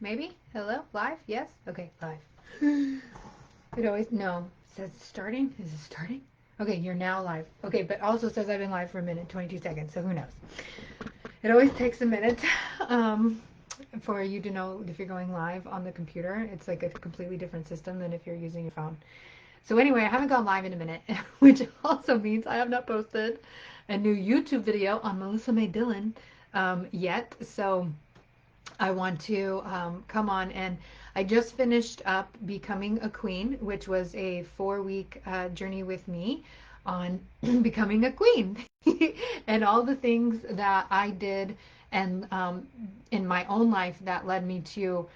Maybe? Hello? Live? Yes? Okay, live. It always, no. It says starting? Is it starting? Okay, you're now live. Okay, but also says I've been live for a minute, 22 seconds, so who knows? It always takes a minute um, for you to know if you're going live on the computer. It's like a completely different system than if you're using your phone. So anyway, I haven't gone live in a minute, which also means I have not posted a new YouTube video on Melissa Dillon yet. So I want to come on, and I just finished up Becoming a Queen, which was a 4-week journey with me on becoming a queen and all the things that I did and in my own life that led me to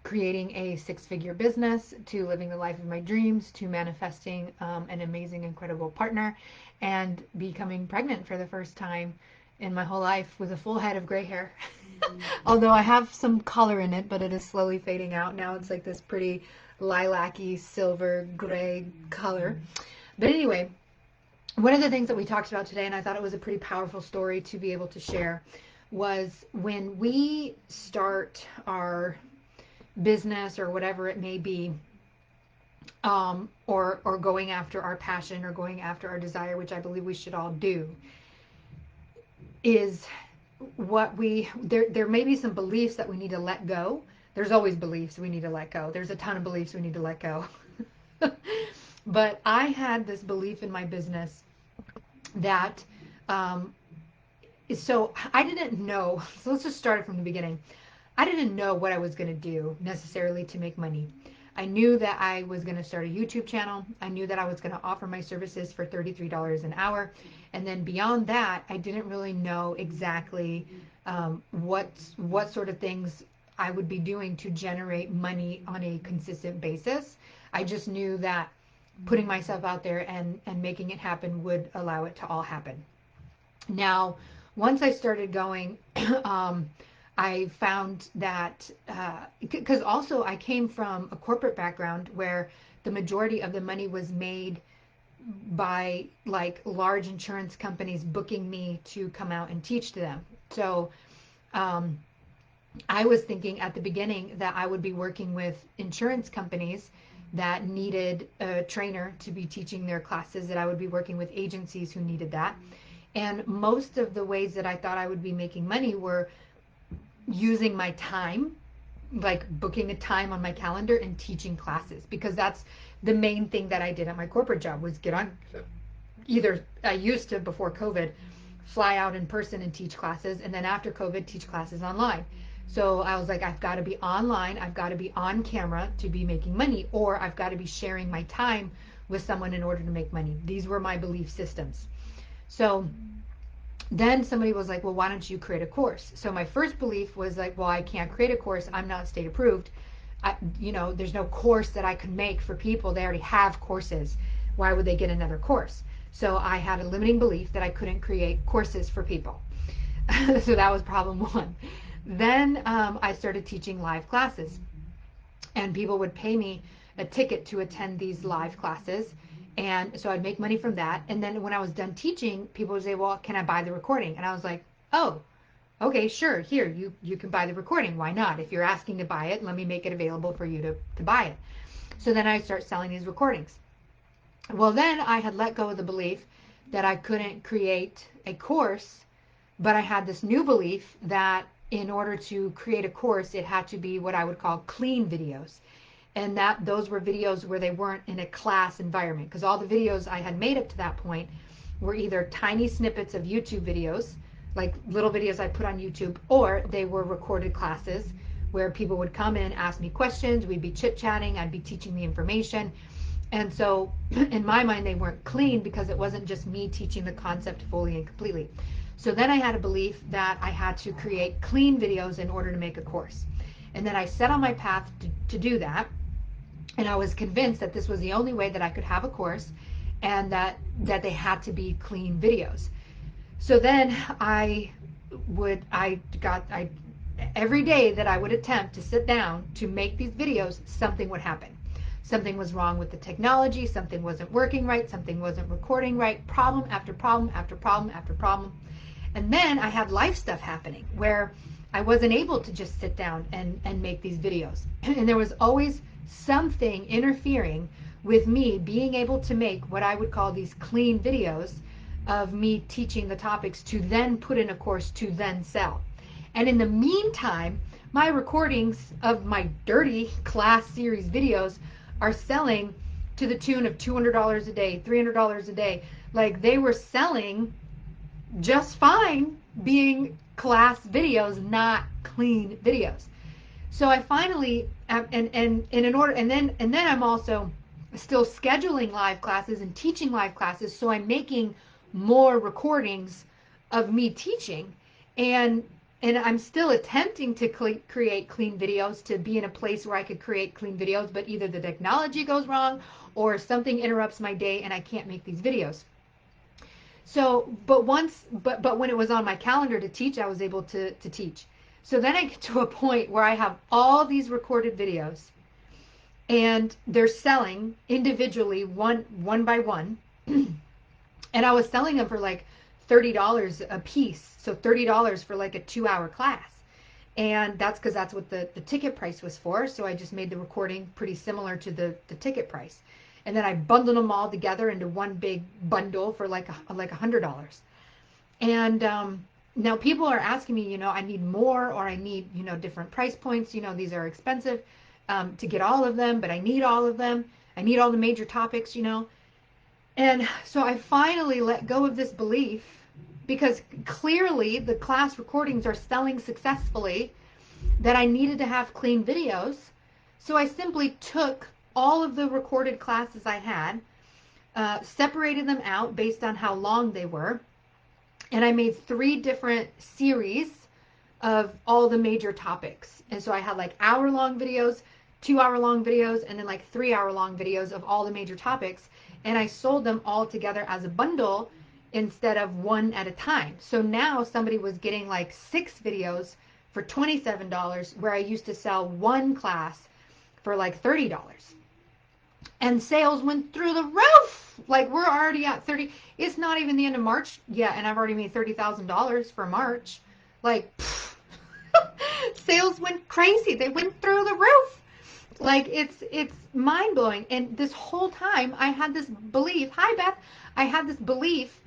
creating a 6-figure business, to living the life of my dreams, to manifesting an amazing, incredible partner, and becoming pregnant for the first time in my whole life with a full head of gray hair. Although I have some color in it, but it is slowly fading out. Now it's like this pretty lilac-y silver gray color. But anyway, one of the things that we talked about today, and I thought it was a pretty powerful story to be able to share, was when we start our business or whatever it may be, or going after our passion or going after our desire, which I believe we should all do, is what there may be some beliefs that we need to let go. There's always beliefs we need to let go. There's a ton of beliefs we need to let go. But I had this belief in my business that so I didn't know. So let's just start it from the beginning. I didn't know what I was going to do necessarily to make money. I knew that I was going to start a YouTube channel. I knew that I was going to offer my services for $33 an hour. And then beyond that, I didn't really know exactly what sort of things I would be doing to generate money on a consistent basis. I just knew that putting myself out there and making it happen would allow it to all happen. Now, once I started going, I found that, because also I came from a corporate background where the majority of the money was made by like large insurance companies booking me to come out and teach to them. So I was thinking at the beginning that I would be working with insurance companies that needed a trainer to be teaching their classes, that I would be working with agencies who needed that. And most of the ways that I thought I would be making money were using my time, like booking a time on my calendar and teaching classes, because that's the main thing that I did at my corporate job was get on. Either I used to, before COVID, fly out in person and teach classes, and then after COVID, teach classes online. So I was like, I've got to be online, I've got to be on camera to be making money, or I've got to be sharing my time with someone in order to make money. These were my belief systems. So then somebody was like, well, why don't you create a course? So my first belief was like, well, I can't create a course. I'm not state approved. There's no course that I could make for people. They already have courses. Why would they get another course? So I had a limiting belief that I couldn't create courses for people. So that was problem one. Then I started teaching live classes, and people would pay me a ticket to attend these live classes. And so I'd make money from that. And then when I was done teaching, people would say, well, can I buy the recording? And I was like, oh, okay, sure. Here, you can buy the recording. Why not? If you're asking to buy it, let me make it available for you to buy it. So then I start selling these recordings. Well, then I had let go of the belief that I couldn't create a course, but I had this new belief that in order to create a course, it had to be what I would call clean videos. And that those were videos where they weren't in a class environment, because all the videos I had made up to that point were either tiny snippets of YouTube videos, like little videos I put on YouTube, or they were recorded classes where people would come in, ask me questions, we'd be chit-chatting, I'd be teaching the information. And so in my mind, they weren't clean because it wasn't just me teaching the concept fully and completely. So then I had a belief that I had to create clean videos in order to make a course. And then I set on my path to do that. And I was convinced that this was the only way that I could have a course, and that they had to be clean videos. So then every day that I would attempt to sit down to make these videos, something would happen. Something was wrong with the technology, something wasn't working right, something wasn't recording right, problem after problem after problem after problem. And then I had life stuff happening where I wasn't able to just sit down and make these videos. And there was always something interfering with me being able to make what I would call these clean videos of me teaching the topics to then put in a course to then sell. And in the meantime, my recordings of my dirty class series videos are selling to the tune of $200 a day, $300 a day. Like, they were selling just fine being class videos, not clean videos. So I finally, and in order, and then I'm also still scheduling live classes and teaching live classes. So I'm making more recordings of me teaching, and I'm still attempting to create clean videos, to be in a place where I could create clean videos, but either the technology goes wrong or something interrupts my day and I can't make these videos. So, but when it was on my calendar to teach, I was able to teach. So then I get to a point where I have all these recorded videos and they're selling individually one by one. And I was selling them for like $30 a piece. So $30 for like a 2-hour class. And that's because that's what the ticket price was for. So I just made the recording pretty similar to the ticket price. And then I bundled them all together into one big bundle for like $100. And now people are asking me, I need more, or I need, different price points. These are expensive to get all of them, but I need all of them. I need all the major topics, And so I finally let go of this belief, because clearly the class recordings are selling successfully, that I needed to have clean videos. So I simply took all of the recorded classes I had, separated them out based on how long they were, and I made 3 different series of all the major topics. And so I had like hour-long videos, 2-hour-long videos, and then like 3-hour-long videos of all the major topics. And I sold them all together as a bundle instead of one at a time. So now somebody was getting like 6 videos for $27, where I used to sell one class for like $30. And sales went through the roof. Like, we're already at 30. It's not even the end of March yet, and I've already made $30,000 for March. Like, sales went crazy. They went through the roof. Like, it's mind-blowing. And this whole time I had this belief, hi Beth, I had this belief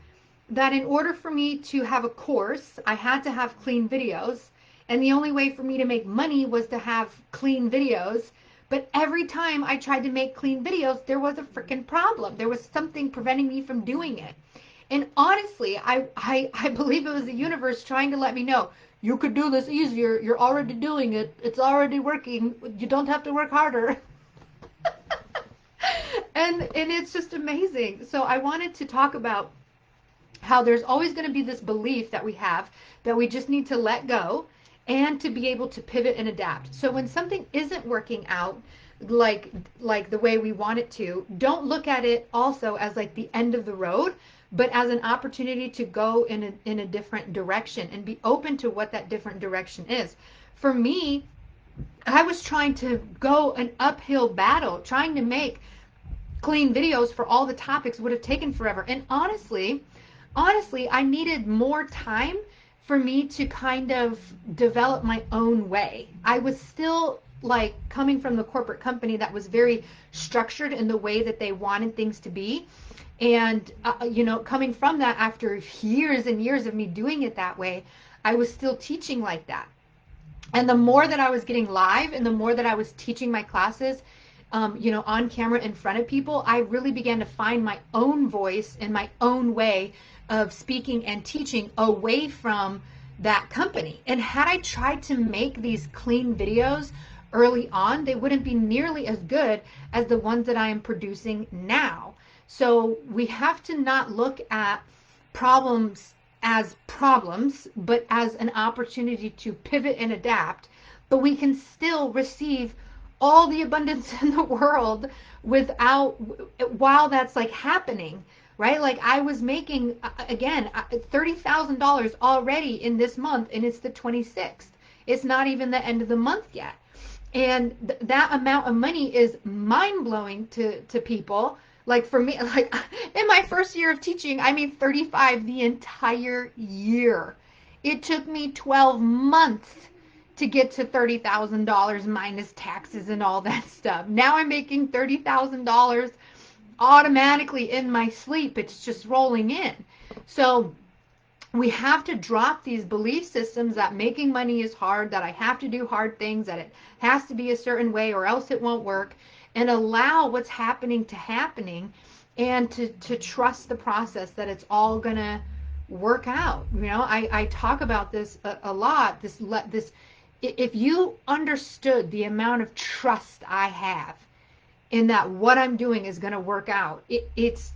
that in order for me to have a course, I had to have clean videos, and the only way for me to make money was to have clean videos. But every time I tried to make clean videos, there was a freaking problem. There was something preventing me from doing it. And honestly, I believe it was the universe trying to let me know, you could do this easier. You're already doing it. It's already working. You don't have to work harder. And it's just amazing. So I wanted to talk about how there's always going to be this belief that we have that we just need to let go, and to be able to pivot and adapt. So when something isn't working out like the way we want it to, don't look at it also as like the end of the road, but as an opportunity to go in a different direction, and be open to what that different direction is. For me, I was trying to go an uphill battle. Trying to make clean videos for all the topics would have taken forever. And honestly, I needed more time for me to kind of develop my own way. I was still like coming from the corporate company that was very structured in the way that they wanted things to be. And, coming from that after years and years of me doing it that way, I was still teaching like that. And the more that I was getting live, and the more that I was teaching my classes, on camera in front of people, I really began to find my own voice and my own way of speaking and teaching away from that company. And had I tried to make these clean videos early on, they wouldn't be nearly as good as the ones that I am producing now. So we have to not look at problems as problems, but as an opportunity to pivot and adapt. But we can still receive all the abundance in the world while that's like happening, right? Like, I was making, again, $30,000 already in this month, and it's the 26th. It's not even the end of the month yet. And that amount of money is mind-blowing to people. Like, for me, like, in my first year of teaching, I made 35 the entire year. It took me 12 months to get to $30,000 minus taxes and all that stuff. Now I'm making $30,000 automatically in my sleep. It's just rolling in. So we have to drop these belief systems that making money is hard, that I have to do hard things, that it has to be a certain way or else it won't work, and allow what's happening to happening, and to trust the process, that it's all gonna work out. You know, I talk about this a lot. This if you understood the amount of trust I have in that what I'm doing is going to work out, it's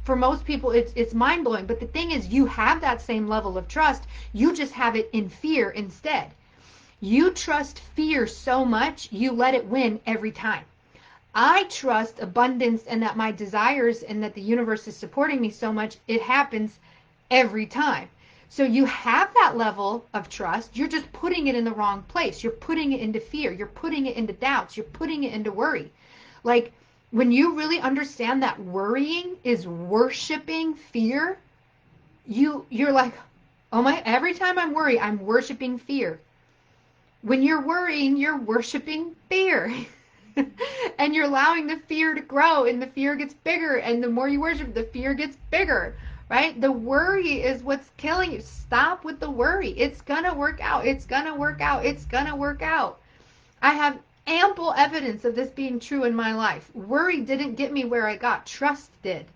for most people it's mind blowing. But the thing is, you have that same level of trust. You just have it in fear instead. You trust fear so much, you let it win every time. I trust abundance and that my desires and that the universe is supporting me so much, it happens every time. So you have that level of trust. You're just putting it in the wrong place. You're putting it into fear. You're putting it into doubts. You're putting it into worry. Like, when you really understand that worrying is worshiping fear, you're like, oh my, every time I'm worried, I'm worshiping fear. When you're worrying, you're worshiping fear. And you're allowing the fear to grow, and the fear gets bigger, and the more you worship, the fear gets bigger, right? The worry is what's killing you. Stop with the worry. It's gonna work out. It's gonna work out. It's gonna work out. I have ample evidence of this being true in my life. Worry didn't get me where I got. Trust did.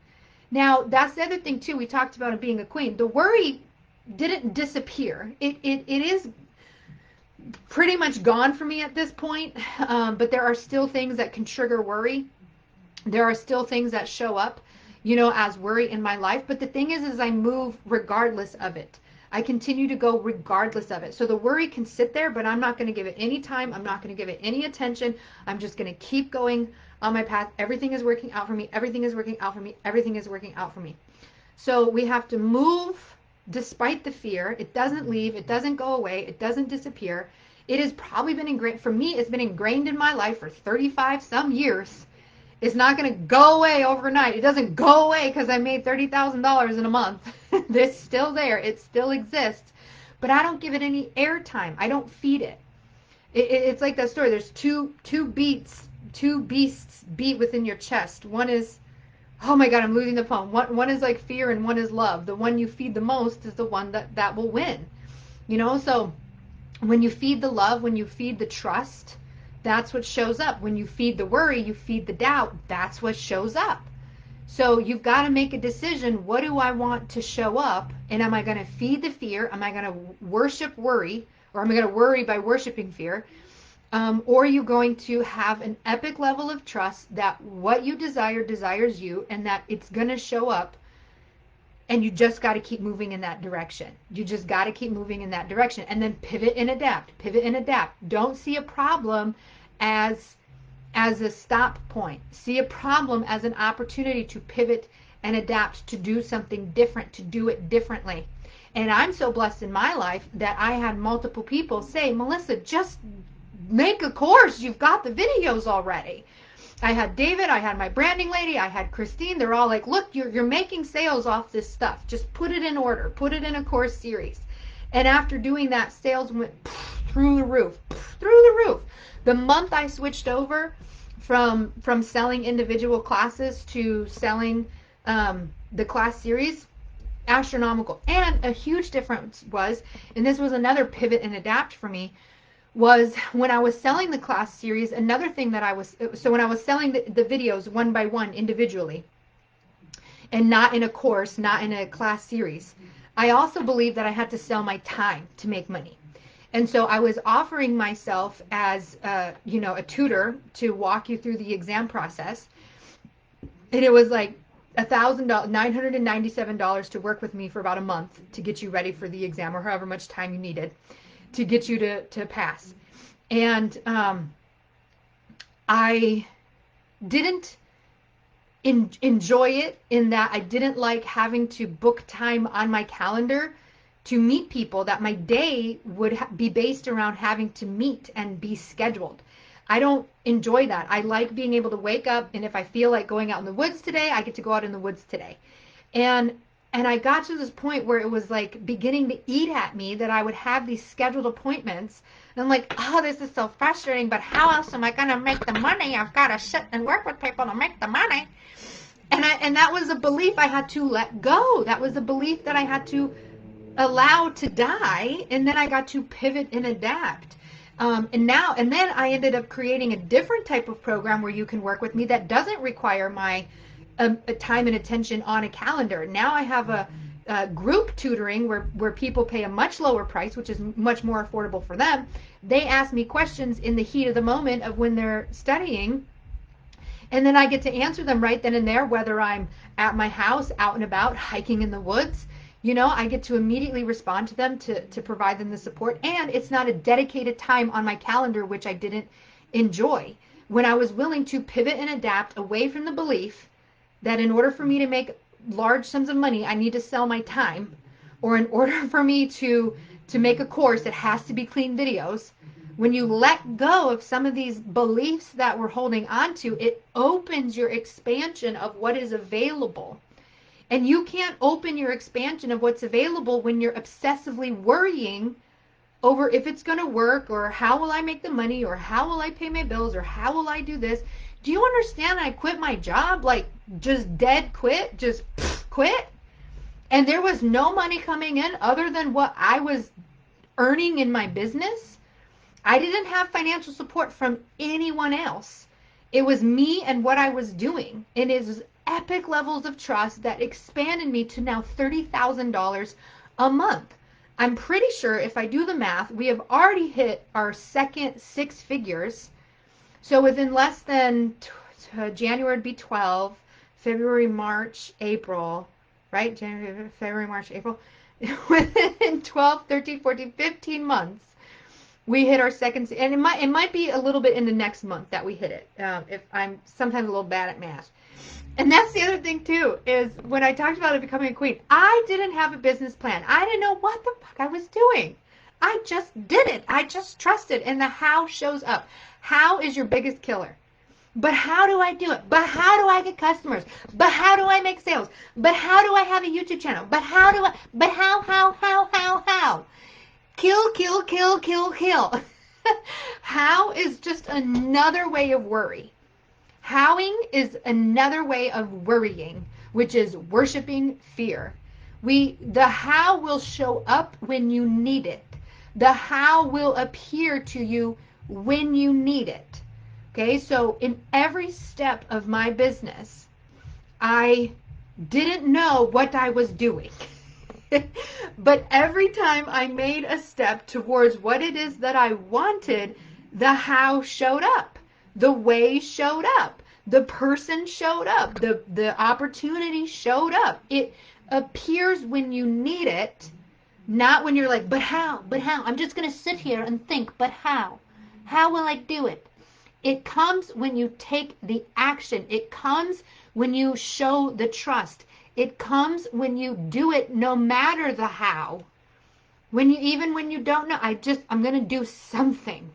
Now, that's the other thing too. We talked about it being a queen. The worry didn't disappear. It is pretty much gone for me at this point, but there are still things that can trigger worry. There are still things that show up, you know, as worry in my life. But the thing is I move regardless of it. I continue to go regardless of it. So the worry can sit there, but I'm not going to give it any time. I'm not going to give it any attention. I'm just going to keep going on my path. Everything is working out for me. Everything is working out for me. Everything is working out for me. So we have to move despite the fear. It doesn't leave. It doesn't go away. It doesn't disappear. It has probably been ingrained, for me, it's been ingrained in my life for 35 some years. It's not going to go away overnight. It doesn't go away because I made $30,000 in a month. It's still there. It still exists. But I don't give it any airtime. I don't feed it. It's like that story. There's two beasts beat within your chest. One is, oh my God, I'm losing the phone. One is like fear and one is love. The one you feed the most is the one that will win. You know, so when you feed the love, when you feed the trust, that's what shows up. When you feed the worry, you feed the doubt, that's what shows up. So you've got to make a decision. What do I want to show up? And am I going to feed the fear? Am I going to worship worry? Or am I going to worry by worshiping fear? Or are you going to have an epic level of trust that what you desire desires you, and that it's going to show up, and you just got to keep moving in that direction. You just got to keep moving in that direction, and then pivot and adapt. Pivot and adapt. Don't see a problem as a stop point. See a problem as an opportunity to pivot and adapt, to do something different, to do it differently. And I'm so blessed in my life that I had multiple people say, Melissa, just make a course. You've got the videos already. I had David, I had my branding lady, I had Christine. They're all like, look, you're making sales off this stuff. Just put it in order. Put it in a course series. And after doing that, sales went through the roof. The month I switched over from selling individual classes to selling the class series, astronomical. And a huge difference was, and this was another pivot and adapt for me, was when I was selling the class series, another thing that so when I was selling the videos one by one individually, and not in a course, not in a class series, I also believed that I had to sell my time to make money. And so I was offering myself as a tutor to walk you through the exam process. And it was like $1,000, $997 to work with me for about a month to get you ready for the exam, or however much time you needed to get you to pass. And I didn't enjoy it, in that I didn't like having to book time on my calendar to meet people, that my day would be based around having to meet and be scheduled. I don't enjoy that. I like being able to wake up, and if I feel like going out in the woods today, I get to go out in the woods today. And And I got to this point where it was like beginning to eat at me that I would have these scheduled appointments. And I'm like, oh, this is so frustrating, but how else am I going to make the money? I've got to sit and work with people to make the money. And that was a belief I had to let go. That was a belief that I had to allow to die. And then I got to pivot and adapt. And then I ended up creating a different type of program where you can work with me that doesn't require my time and attention on a calendar. Now I have a group tutoring where people pay a much lower price, which is much more affordable for them. They ask me questions in the heat of the moment of when they're studying, and then I get to answer them right then and there, whether I'm at my house, out and about, hiking in the woods. I get to immediately respond to them to provide them the support. And it's not a dedicated time on my calendar, which I didn't enjoy. When I was willing to pivot and adapt away from the belief that in order for me to make large sums of money, I need to sell my time, or in order for me to make a course, it has to be clean videos. When you let go of some of these beliefs that we're holding on to, it opens your expansion of what is available. And you can't open your expansion of what's available when you're obsessively worrying over if it's going to work, or how will I make the money, or how will I pay my bills, or how will I do this. Do you understand? I quit my job, like just dead quit, just quit. And there was no money coming in other than what I was earning in my business. I didn't have financial support from anyone else. It was me and what I was doing. And it was epic levels of trust that expanded me to now $30,000 a month. I'm pretty sure if I do the math, we have already hit our second 6 figures. So within less than January would be 12, February, March, April, right? January, February, March, April. Within 12, 13, 14, 15 months, we hit our second, and it might be a little bit in the next month that we hit it. If I'm sometimes a little bad at math. And that's the other thing too, is when I talked about it becoming a queen, I didn't have a business plan. I didn't know what the fuck I was doing. I just did it. I just trusted, and the how shows up. How is your biggest killer? But how do I do it? But how do I get customers? But how do I make sales? But how do I have a YouTube channel? But how do I, but how? Kill. How is just another way of worry. Howing is another way of worrying, which is worshiping fear. The how will show up when you need it. The how will appear to you when you need it. Okay, so in every step of my business, I didn't know what I was doing. But every time I made a step towards what it is that I wanted, the how showed up. The way showed up. The person showed up. The opportunity showed up. It appears when you need it, not when you're like, but how? But how? I'm just going to sit here and think, but how? How will I do it? It comes when you take the action. It comes when you show the trust. It comes when you do it no matter the how. Even when you don't know, I'm going to do something.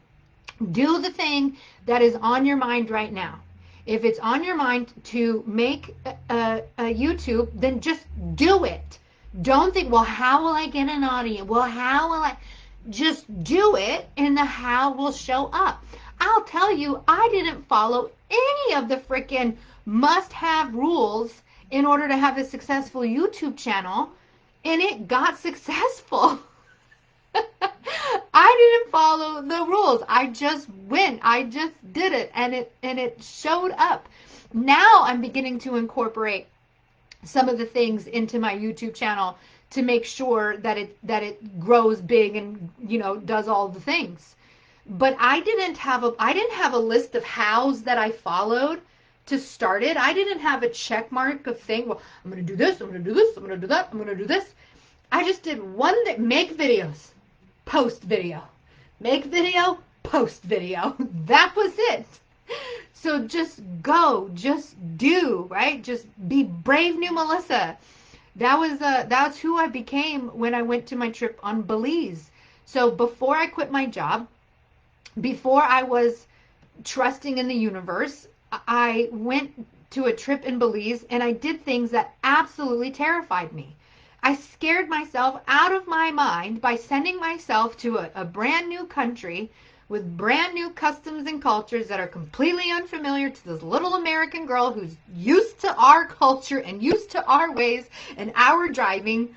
Do the thing that is on your mind right now. If it's on your mind to make a YouTube, then just do it. Don't think, well, how will I get an audience? Well, how will I? Just do it, and the how will show up. I'll tell you, I didn't follow any of the freaking must-have rules in order to have a successful YouTube channel, and it got successful. I didn't follow the rules. I just went. I just did it, and it showed up. Now I'm beginning to incorporate some of the things into my YouTube channel to make sure that it grows big and does all the things. But I didn't have a list of hows that I followed to start it. I didn't have a check mark of thing. Well, I'm going to do this. I'm going to do this. I'm going to do that. I'm going to do this. I just did one thing. Make videos. Post video. Make video. Post video. That was it. So just go. Just do. Right? Just be brave new Melissa. That's who I became when I went to my trip on Belize. So before I quit my job, before I was trusting in the universe, I went to a trip in Belize and I did things that absolutely terrified me. I scared myself out of my mind by sending myself to a brand new country with brand new customs and cultures that are completely unfamiliar to this little American girl who's used to our culture and used to our ways and our driving.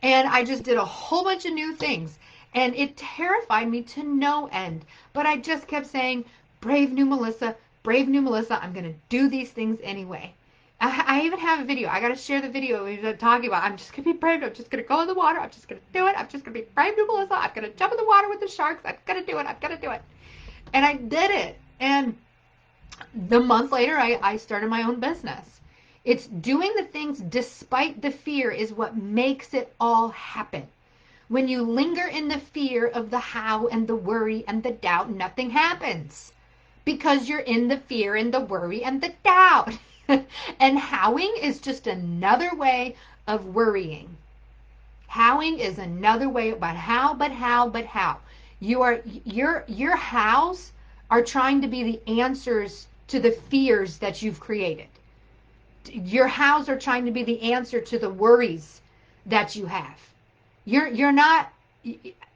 And I just did a whole bunch of new things. And it terrified me to no end. But I just kept saying, brave new Melissa, I'm going to do these things anyway. I even have a video. I got to share the video we were talking about. I'm just going to be brave. I'm just going to go in the water. I'm just going to do it. I'm just going to be brave new Melissa. I'm going to jump in the water with the sharks. I'm going to do it. I'm going to do it. And I did it. And the month later, I started my own business. It's doing the things despite the fear is what makes it all happen. When you linger in the fear of the how and the worry and the doubt, nothing happens because you're in the fear and the worry and the doubt. And howing is just another way of worrying. Howing is another way, but how. Your hows are trying to be the answers to the fears that you've created. Your hows are trying to be the answer to the worries that you have. You're not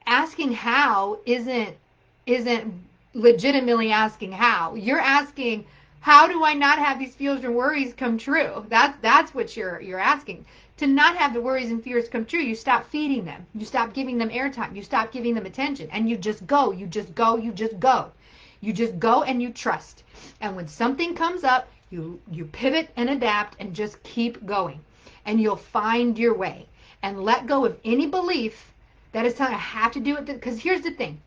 asking how isn't legitimately asking how. You're asking, how do I not have these fears and worries come true? That's what you're asking. To not have the worries and fears come true, you stop feeding them. You stop giving them airtime. You stop giving them attention. And you just go. You just go and you trust. And when something comes up, you pivot and adapt and just keep going. And you'll find your way. And let go of any belief that is telling you I have to do it. Because here's the thing.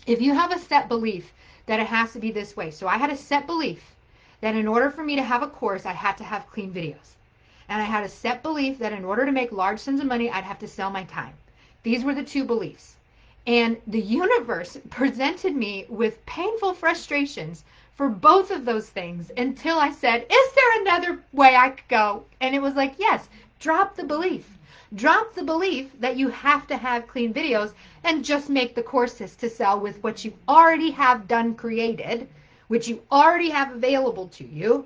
If you have a set belief that it has to be this way. So I had a set belief that in order for me to have a course, I had to have clean videos. And I had a set belief that in order to make large sums of money, I'd have to sell my time. These were the two beliefs. And the universe presented me with painful frustrations for both of those things until I said, is there another way I could go? And it was like, yes, drop the belief. Drop the belief that you have to have clean videos and just make the courses to sell with what you already have done created, which you already have available to you,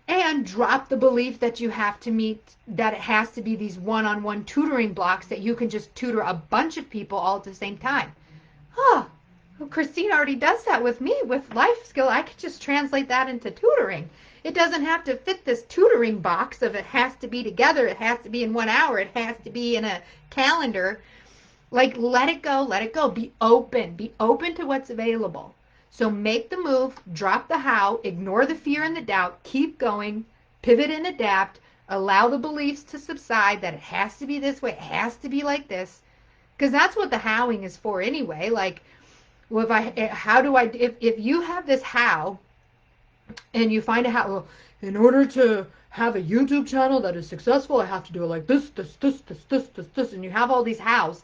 and drop the belief that you have to meet, that it has to be these one-on-one tutoring blocks that you can just tutor a bunch of people all at the same time. Well, Christine already does that with me with life skill. I could just translate that into tutoring. It doesn't have to fit this tutoring box of it has to be together. It has to be in 1 hour. It has to be in a calendar. Like, let it go. Let it go. Be open. Be open to what's available. So make the move, drop the how, ignore the fear and the doubt, keep going, pivot and adapt, allow the beliefs to subside that it has to be this way, it has to be like this. Because that's what the howing is for anyway. Like, well, if you have this how, and you find a how, well, in order to have a YouTube channel that is successful, I have to do it like this, and you have all these hows,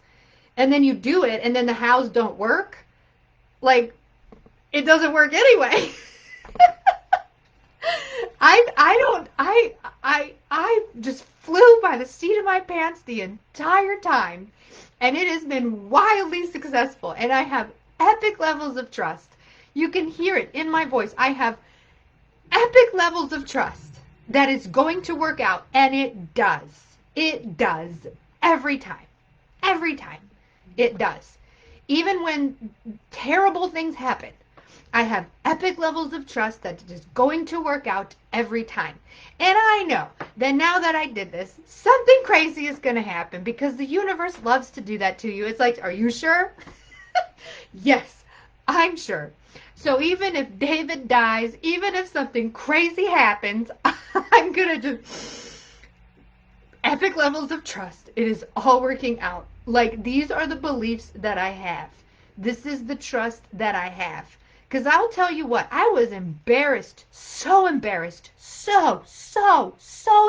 and then you do it, and then the hows don't work, like, it doesn't work anyway. I just flew by the seat of my pants the entire time, and it has been wildly successful, and I have epic levels of trust. You can hear it in my voice. I have epic levels of trust that it's going to work out, and it does. It does every time. Every time. It does. Even when terrible things happen, I have epic levels of trust that it is going to work out every time. And I know that now that I did this, something crazy is going to happen because the universe loves to do that to you. It's like, are you sure? Yes, I'm sure. So even if David dies, even if something crazy happens, I'm going to just... Epic levels of trust. It is all working out. Like, these are the beliefs that I have. This is the trust that I have. Because I'll tell you what, I was embarrassed, so embarrassed, so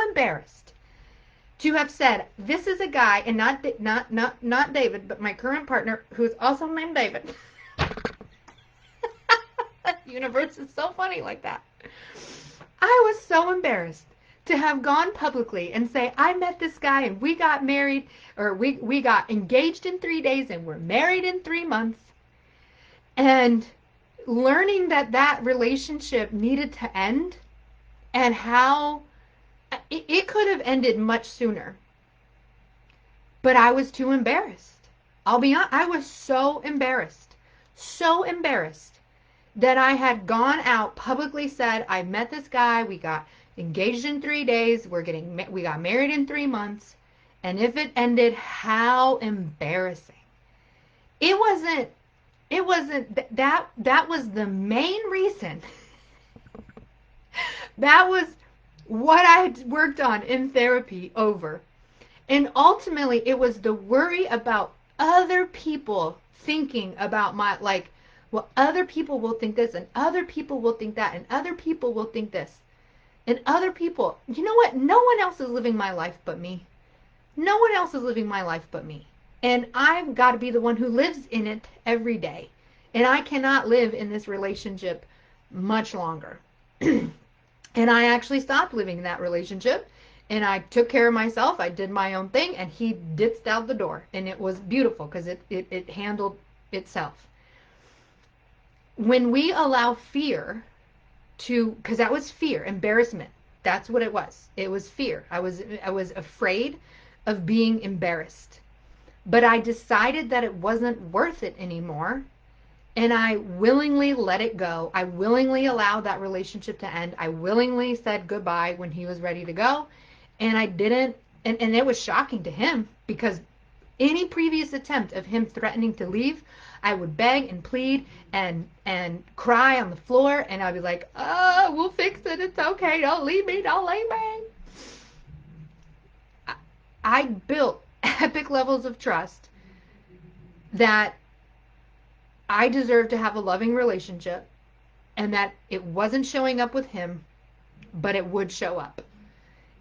embarrassed to have said, this is a guy, and not David, but my current partner, who's also named David. The universe is so funny like that. I was so embarrassed to have gone publicly and say, I met this guy and we got married, or we got engaged in 3 days and we're married in 3 months. And learning that relationship needed to end, and how it could have ended much sooner. but I was too embarrassed. I'll be honest, I was so embarrassed that I had gone out, publicly said, I met this guy, we got engaged in 3 days, we got married in 3 months, and if it ended, how embarrassing. That was the main reason. That was what I had worked on in therapy over. And ultimately, it was the worry about other people thinking about well, other people will think this, and other people will think that, and other people will think this. And other people, you know what? No one else is living my life but me. No one else is living my life but me. And I've got to be the one who lives in it every day. And I cannot live in this relationship much longer. And I actually stopped living in that relationship. And I took care of myself. I did my own thing. And he dipped out the door. And it was beautiful because it handled itself. When we allow fear because that was fear, embarrassment. That's what it was. It was fear. I was afraid of being embarrassed. But I decided that it wasn't worth it anymore. And I willingly let it go. I willingly allowed that relationship to end. I willingly said goodbye when he was ready to go. And I didn't, and it was shocking to him because any previous attempt of him threatening to leave, I would beg and plead and cry on the floor, and I'd be like, oh, we'll fix it. It's okay. Don't leave me. Don't leave me. I built epic levels of trust that I deserved to have a loving relationship and that it wasn't showing up with him, but it would show up.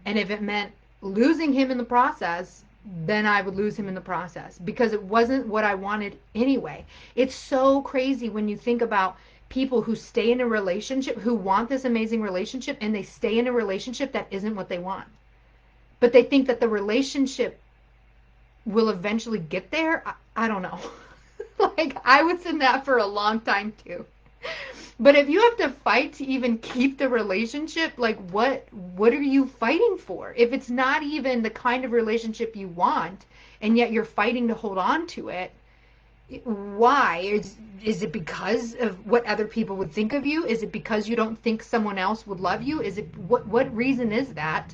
And if it meant losing him in the process, then I would lose him in the process because it wasn't what I wanted anyway. It's so crazy when you think about people who stay in a relationship, who want this amazing relationship, and they stay in a relationship that isn't what they want. But they think that the relationship will eventually get there. I don't know. Like, I was in that for a long time too. But if you have to fight to even keep the relationship, like what are you fighting for? If it's not even the kind of relationship you want, and yet you're fighting to hold on to it, why? Is it because of what other people would think of you? Is it because you don't think someone else would love you? Is it what reason is that?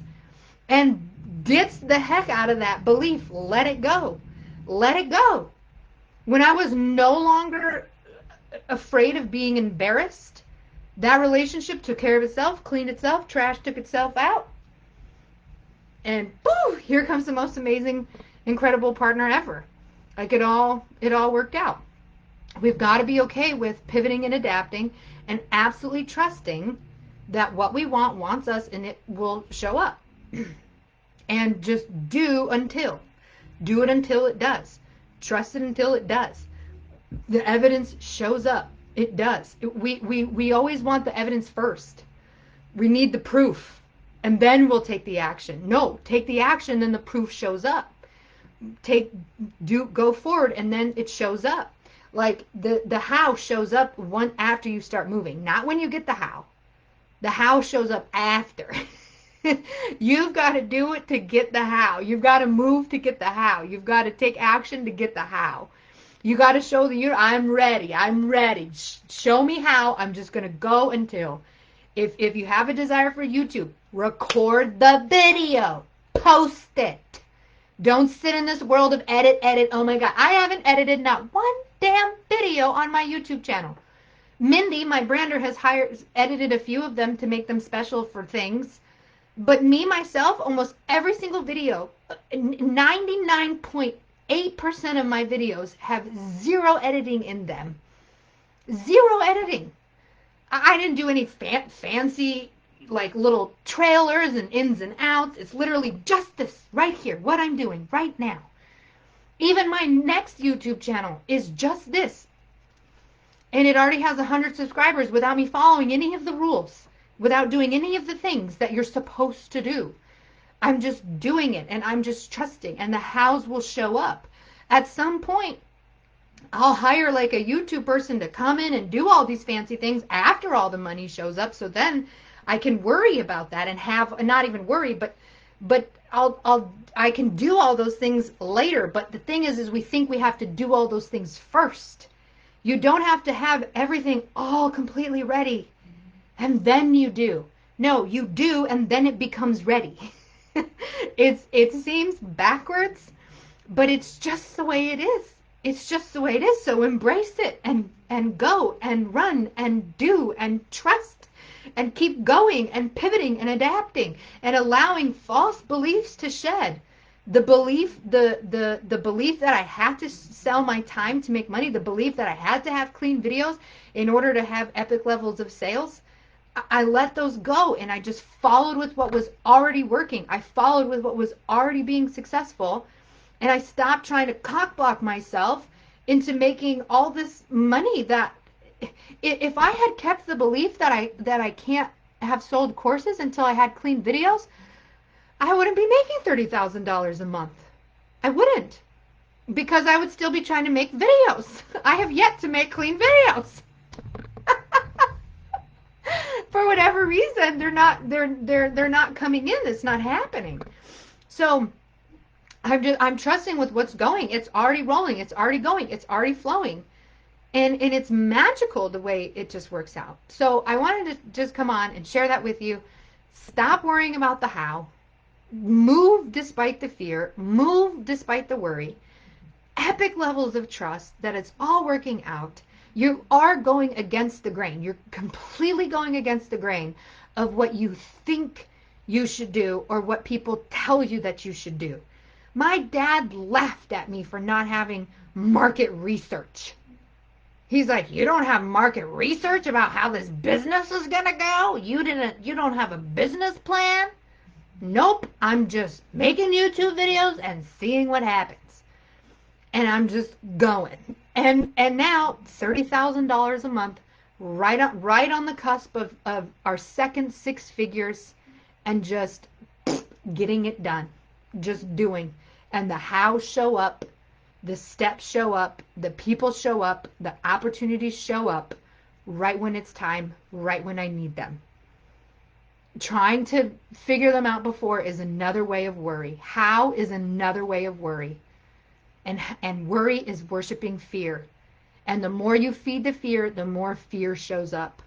And ditch the heck out of that belief. Let it go. Let it go. When I was no longer afraid of being embarrassed, that relationship took care of itself, cleaned itself, trash took itself out, and boo, here comes the most amazing, incredible partner ever. Like it all worked out. We've got to be okay with pivoting and adapting and absolutely trusting that what we want wants us and it will show up. And just do it until it does. Trust it until it does. The evidence shows up. It does. We always want the evidence first. We need the proof, and then we'll take the action. No, take the action, then the proof shows up. Go forward, and then it shows up. Like the how shows up after you start moving, not when you get the how. The how shows up after. You've got to do it to get the how. You've got to move to get the how. You've got to take action to get the how. You got to show the universe, I'm ready. Show me how. I'm just going to go until. If you have a desire for YouTube, record the video. Post it. Don't sit in this world of edit. Oh my God. I haven't edited not one damn video on my YouTube channel. Mindy, my brander, has edited a few of them to make them special for things. But me, myself, almost every single video, 99.8% of my videos have zero editing in them. Zero editing. I didn't do any fancy, like, little trailers and ins and outs. It's literally just this right here, what I'm doing right now. Even my next YouTube channel is just this. And it already has 100 subscribers without me following any of the rules, without doing any of the things that you're supposed to do. I'm just doing it, and I'm just trusting, and the hows will show up. At some point, I'll hire like a YouTube person to come in and do all these fancy things after all the money shows up, so then I can worry about that and have, not even worry, but but I can do all those things later. But the thing is we think we have to do all those things first. You don't have to have everything all completely ready and then you do. No, you do and then it becomes ready. It seems backwards, but it's just the way it is. It's just the way it is. So embrace it and go and run and do and trust and keep going and pivoting and adapting and allowing false beliefs to shed. The belief that I had to sell my time to make money, the belief that I had to have clean videos in order to have epic levels of sales, I let those go and I just followed with what was already working. I followed with what was already being successful, and I stopped trying to cockblock myself into making all this money. That if I had kept the belief that I can't have sold courses until I had clean videos, I wouldn't be making $30,000 a month. I wouldn't, because I would still be trying to make videos. I have yet to make clean videos. For whatever reason, they're not coming in. It's not happening. So I'm trusting with what's going. It's already rolling. It's already going. It's already flowing. And it's magical the way it just works out. So I wanted to just come on and share that with you. Stop worrying about the how. Move despite the fear. Move despite the worry. Epic levels of trust that it's all working out. You are going against the grain. You're completely going against the grain of what you think you should do or what people tell you that you should do. My dad laughed at me for not having market research. He's like, you don't have market research about how this business is going to go? You don't have a business plan? Nope, I'm just making YouTube videos and seeing what happens. And I'm just going. And now $30,000 a month, right on the cusp of our second six figures, and just getting it done, just doing. And the how show up, the steps show up, the people show up, the opportunities show up right when it's time, right when I need them. Trying to figure them out before is another way of worry. How is another way of worry. And worry is worshiping fear. And the more you feed the fear, the more fear shows up.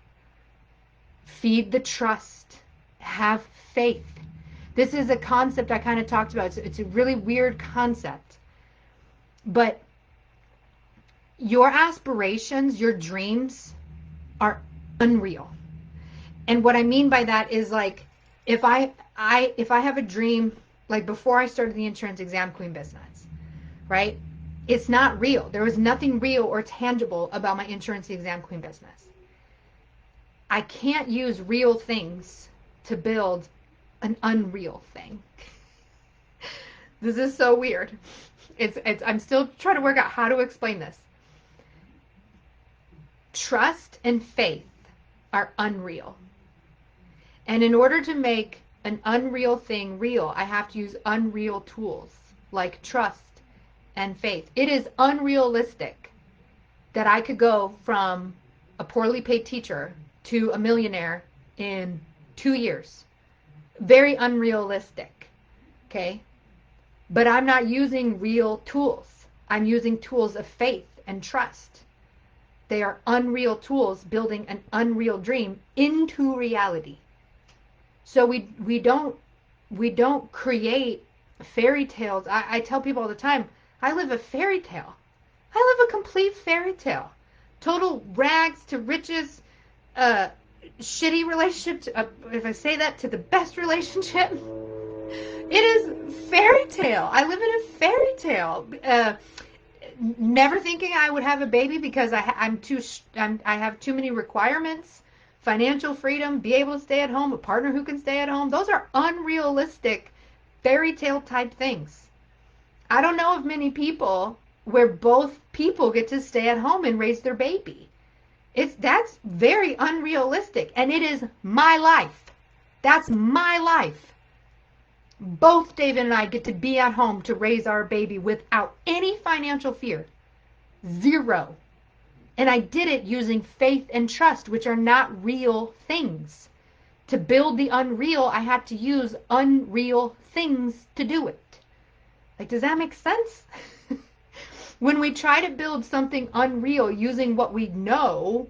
Feed the trust. Have faith. This is a concept I kind of talked about. It's a really weird concept. But your aspirations, your dreams are unreal. And what I mean by that is, like, if I have a dream, like before I started the insurance exam queen business, right? It's not real. There was nothing real or tangible about my insurance exam queen business. I can't use real things to build an unreal thing. This is so weird. I'm still trying to work out how to explain this. Trust and faith are unreal. And in order to make an unreal thing real, I have to use unreal tools like trust and faith. It is unrealistic that I could go from a poorly paid teacher to a millionaire in 2 years. Very unrealistic, okay? But I'm not using real tools. I'm using tools of faith and trust. They are unreal tools building an unreal dream into reality. So we don't create fairy tales. I tell people all the time, I live a fairy tale. I live a complete fairy tale. Total rags to riches, shitty relationship, if I say that, to the best relationship. It is fairy tale. I live in a fairy tale. Never thinking I would have a baby because I have too many requirements. Financial freedom, be able to stay at home, a partner who can stay at home. Those are unrealistic fairy tale type things. I don't know of many people where both people get to stay at home and raise their baby. That's very unrealistic, and it is my life. That's my life. Both David and I get to be at home to raise our baby without any financial fear. Zero. And I did it using faith and trust, which are not real things. To build the unreal, I had to use unreal things to do it. Like, does that make sense? When we try to build something unreal using what we know,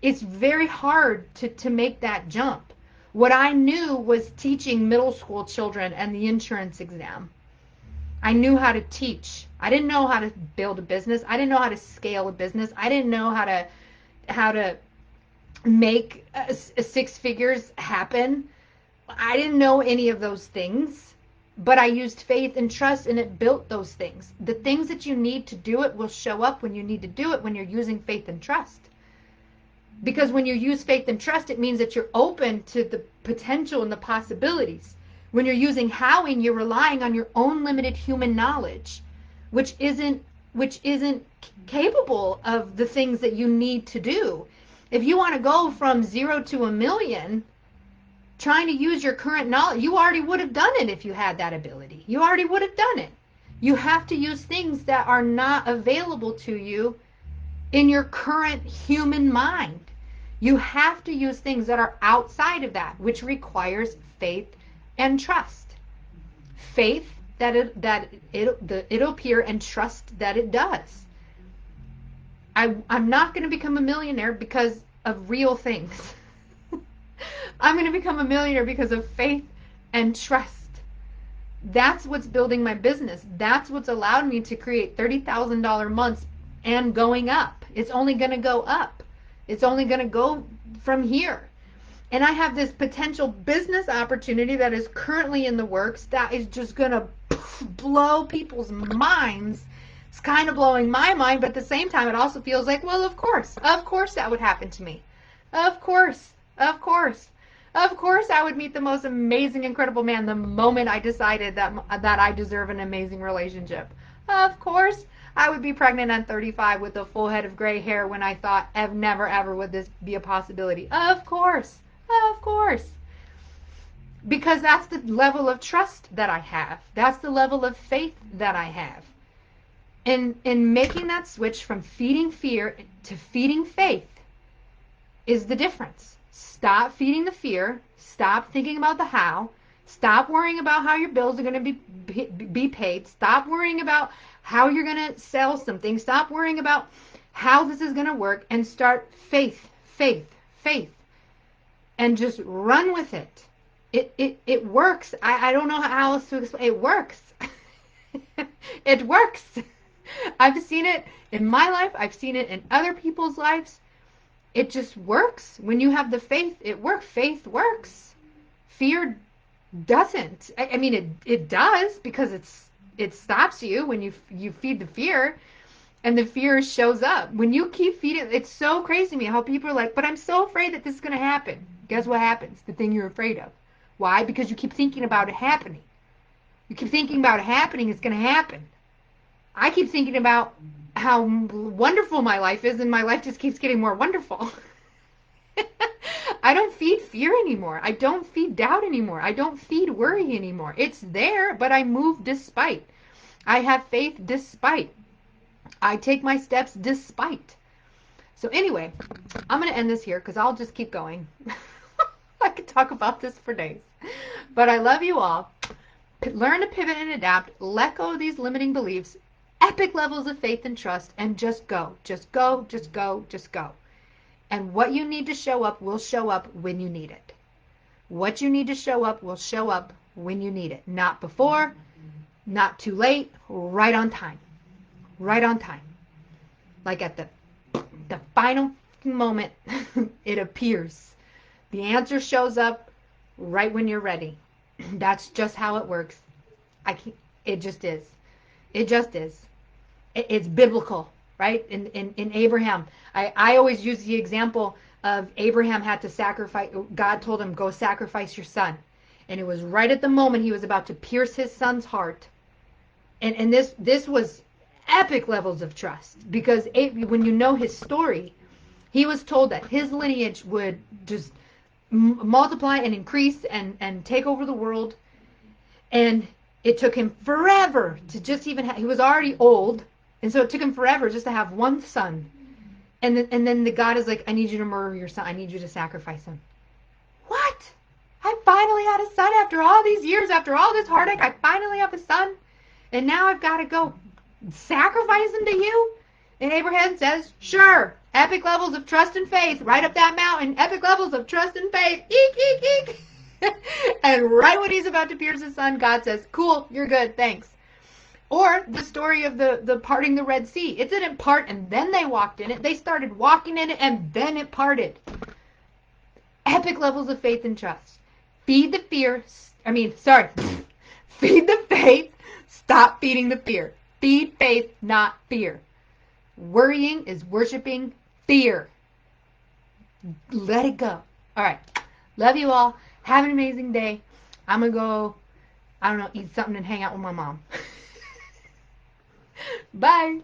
it's very hard to make that jump. What I knew was teaching middle school children and the insurance exam. I knew how to teach. I didn't know how to build a business. I didn't know how to scale a business. I didn't know how to make six figures happen. I didn't know any of those things, but I used faith and trust, and it built those things. The things that you need to do it will show up when you need to do it, when you're using faith and trust. Because when you use faith and trust, it means that you're open to the potential and the possibilities. When you're using howing, you're relying on your own limited human knowledge, which isn't capable of the things that you need to do. If you want to go from 0 to 1,000,000, trying to use your current knowledge, you already would have done it if you had that ability. You already would have done it. You have to use things that are not available to you in your current human mind. You have to use things that are outside of that, which requires faith and trust. Faith that it'll appear, and trust that it does. I'm not going to become a millionaire because of real things. I'm going to become a millionaire because of faith and trust. That's what's building my business. That's what's allowed me to create $30,000 months and going up. It's only going to go up. It's only going to go from here. And I have this potential business opportunity that is currently in the works that is just going to blow people's minds. It's kind of blowing my mind, but at the same time, it also feels like, well, of course that would happen to me. Of course I would meet the most amazing, incredible man the moment I decided that I deserve an amazing relationship. Of course I would be pregnant at 35 with a full head of gray hair when I thought never ever would this be a possibility. Of course. Because that's the level of trust that I have. That's the level of faith that I have. In making that switch from feeding fear to feeding faith is the difference. Stop feeding the fear. Stop thinking about the how. Stop worrying about how your bills are going to be paid. Stop worrying about how you're going to sell something. Stop worrying about how this is going to work, and start faith. And just run with it. It works. I don't know how else to explain. It works. It works. I've seen it in my life. I've seen it in other people's lives. It just works. When you have the faith, it works. Faith works. Fear doesn't. I mean, it does, because it stops you when you feed the fear, and the fear shows up. When you keep feeding, it's so crazy to me how people are like, but I'm so afraid that this is going to happen. Guess what happens? The thing you're afraid of. Why? Because you keep thinking about it happening. You keep thinking about it happening, it's going to happen. I keep thinking about how wonderful my life is, and my life just keeps getting more wonderful. I don't feed fear anymore. I don't feed doubt anymore. I don't feed worry anymore. It's there, but I move despite. I have faith despite. I take my steps despite. So anyway, I'm going to end this here because I'll just keep going. I could talk about this for days. But I love you all. Learn to pivot and adapt. Let go of these limiting beliefs. Epic levels of faith and trust. And just go. Just go. Just go. Just go. And what you need to show up will show up when you need it. What you need to show up will show up when you need it. Not before, not too late, right on time. Right on time. Like at the final moment, it appears. The answer shows up right when you're ready. That's just how it works. It just is. It just is. It's biblical, right? In Abraham, I always use the example of Abraham had to sacrifice. God told him, go sacrifice your son. And it was right at the moment he was about to pierce his son's heart. And this was epic levels of trust, because when you know his story, he was told that his lineage would just multiply and increase and take over the world. And it took him forever to just even he was already old, and so it took him forever just to have one son. And then the God is like, I need you to murder your son. I need you to sacrifice him. What? finally had a son after all these years, after all this heartache. I finally have a son. And now I've got to go sacrifice him to you? And Abraham says, sure. Epic levels of trust and faith. Right up that mountain. Epic levels of trust and faith. Eek, eek, eek. And right when he's about to pierce his son, God says, cool, you're good, thanks. Or the story of the parting the Red Sea. It didn't part and then they walked in it. They started walking in it and then it parted. Epic levels of faith and trust. Feed the fear. Feed the faith. Stop feeding the fear. Feed faith, not fear. Worrying is worshiping fear. Let it go. All right. Love you all. Have an amazing day. I'm going to go, I don't know, eat something and hang out with my mom. Bye.